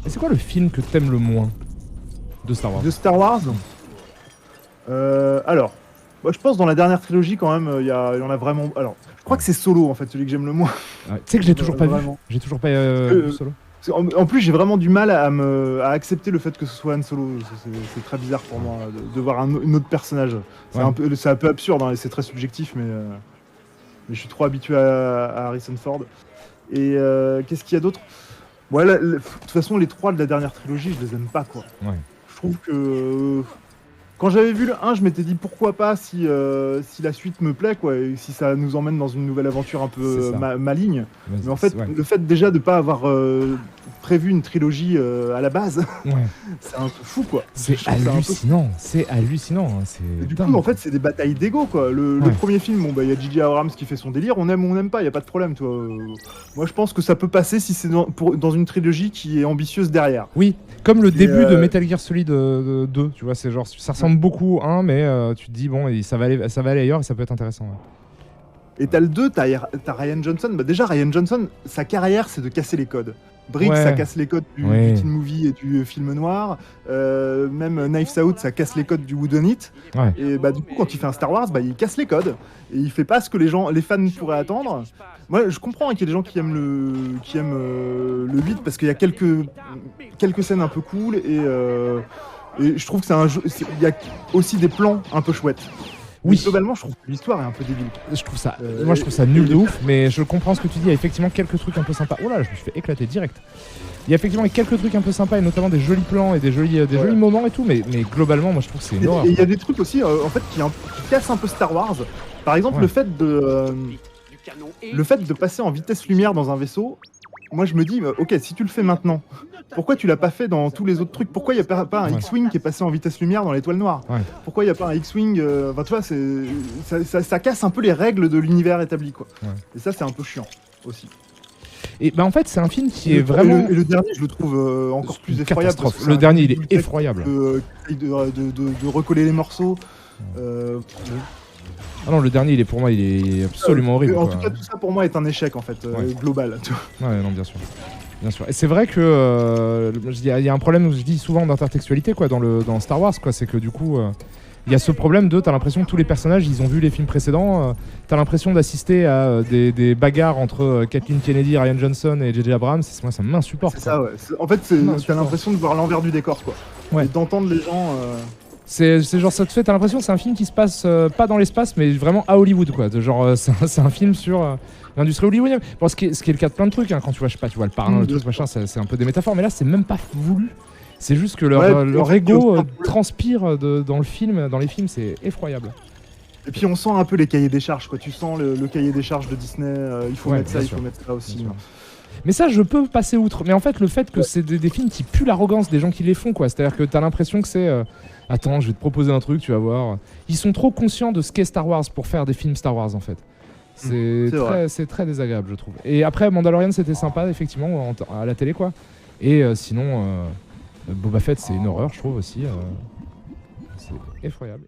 Et c'est quoi le film que t'aimes le moins de Star Wars? De Star Wars. Alors, moi, je pense dans la dernière trilogie quand même, il y en a vraiment. Alors, je crois que c'est Solo en fait, celui que j'aime le moins. Ouais, tu sais que je l'ai toujours pas vu. Vraiment. J'ai toujours pas vu Solo. En plus, j'ai vraiment du mal à accepter le fait que ce soit Han Solo. C'est très bizarre pour moi de voir un autre personnage. C'est un peu absurde, hein, et c'est très subjectif, mais je suis trop habitué à Harrison Ford. Et qu'est-ce qu'il y a d'autre? De toute façon, les 3 de la dernière trilogie, je les aime pas, quoi. Ouais. Je trouve que quand j'avais vu le 1, je m'étais dit pourquoi pas si la suite me plaît, quoi, et si ça nous emmène dans une nouvelle aventure un peu maligne. Mais en fait, le fait déjà de pas avoir prévu une trilogie à la base, c'est un peu fou, quoi. C'est hallucinant, c'est hallucinant. Et du coup, en fait, c'est des batailles d'ego, quoi. Le premier film, bon, bah, y a J.J. Abrams qui fait son délire, on aime ou on n'aime pas, y a pas de problème, toi. Moi, je pense que ça peut passer si c'est dans une trilogie qui est ambitieuse derrière. Oui, comme le début de Metal Gear Solid 2, tu vois, c'est genre, ça ressemble beaucoup au 1, mais tu te dis, bon, ça va aller ailleurs et ça peut être intéressant. Ouais. Et t'as le 2, t'as Rian Johnson. Bah, déjà, Rian Johnson, sa carrière, c'est de casser les codes. Brick, ça casse les codes du teen movie et du film noir. Même Knives Out, ça casse les codes du whodunit. Ouais. Et bah, du coup, quand il fait un Star Wars, bah, il casse les codes. Et il fait pas ce que les fans pourraient attendre. Moi, je comprends qu'il y a des gens qui aiment le 8 parce qu'il y a quelques scènes un peu cool. Et je trouve que c'est un jeu. Il y a aussi des plans un peu chouettes. Oui. Mais globalement, je trouve que l'histoire est un peu débile. Je trouve ça, moi, je trouve ça nul de ouf, mais je comprends ce que tu dis. Il y a effectivement quelques trucs un peu sympas. Oh là, je me suis fait éclater direct. Il y a effectivement quelques trucs un peu sympas et notamment des jolis plans et des jolis moments et tout, mais globalement, moi, je trouve que c'est une horreur. Et il y a des trucs aussi, en fait, qui cassent un peu Star Wars. Par exemple, le fait de passer en vitesse lumière dans un vaisseau. Moi, je me dis, ok, si tu le fais maintenant, pourquoi tu l'as pas fait dans tous les autres trucs? Pourquoi il n'y a pas un X-Wing qui est passé en vitesse lumière dans l'Étoile Noire? Pourquoi il n'y a pas un X-Wing Enfin, tu vois, ça casse un peu les règles de l'univers établi, quoi. Et ça, c'est un peu chiant aussi. Et bah en fait, c'est un film qui est vraiment. Et le dernier, je le trouve encore plus effroyable. Le dernier, il est effroyable. De recoller les morceaux. Ah non, le dernier, pour moi, il est absolument horrible. En tout cas, tout ça pour moi est un échec en fait, global. Tu vois. Ouais, non, bien sûr. Bien sûr. Et c'est vrai que il y a un problème, je dis souvent d'intertextualité quoi dans Star Wars quoi, c'est que du coup il y a ce problème t'as l'impression que tous les personnages ils ont vu les films précédents, t'as l'impression d'assister à des bagarres entre Kathleen Kennedy, Rian Johnson et J.J. Abrams, moi ça m'insupporte. C'est ça, ouais. En fait, t'as l'impression de voir l'envers du décor quoi. Et d'entendre les gens. C'est genre ça te fait, t'as l'impression que c'est un film qui se passe pas dans l'espace mais vraiment à Hollywood quoi. Genre c'est un film sur l'industrie hollywoodienne. Bon, ce qui est le cas de plein de trucs quand tu vois, je sais pas, tu vois le parrain, le truc machin, c'est un peu des métaphores, mais là c'est même pas voulu. C'est juste que leur ego transpire dans le film, dans les films, c'est effroyable. Et puis on sent un peu les cahiers des charges quoi. Tu sens le cahier des charges de Disney. Il faut mettre ça, il faut mettre ça aussi. Mais ça, je peux passer outre. Mais en fait, le fait que c'est des films qui puent l'arrogance des gens qui les font, quoi. C'est-à-dire que t'as l'impression que c'est attends, je vais te proposer un truc, tu vas voir. Ils sont trop conscients de ce qu'est Star Wars pour faire des films Star Wars, en fait. C'est très désagréable, je trouve. Et après, Mandalorian, c'était sympa, effectivement, à la télé, quoi. Et sinon, Boba Fett, c'est une horreur, je trouve aussi. C'est effroyable.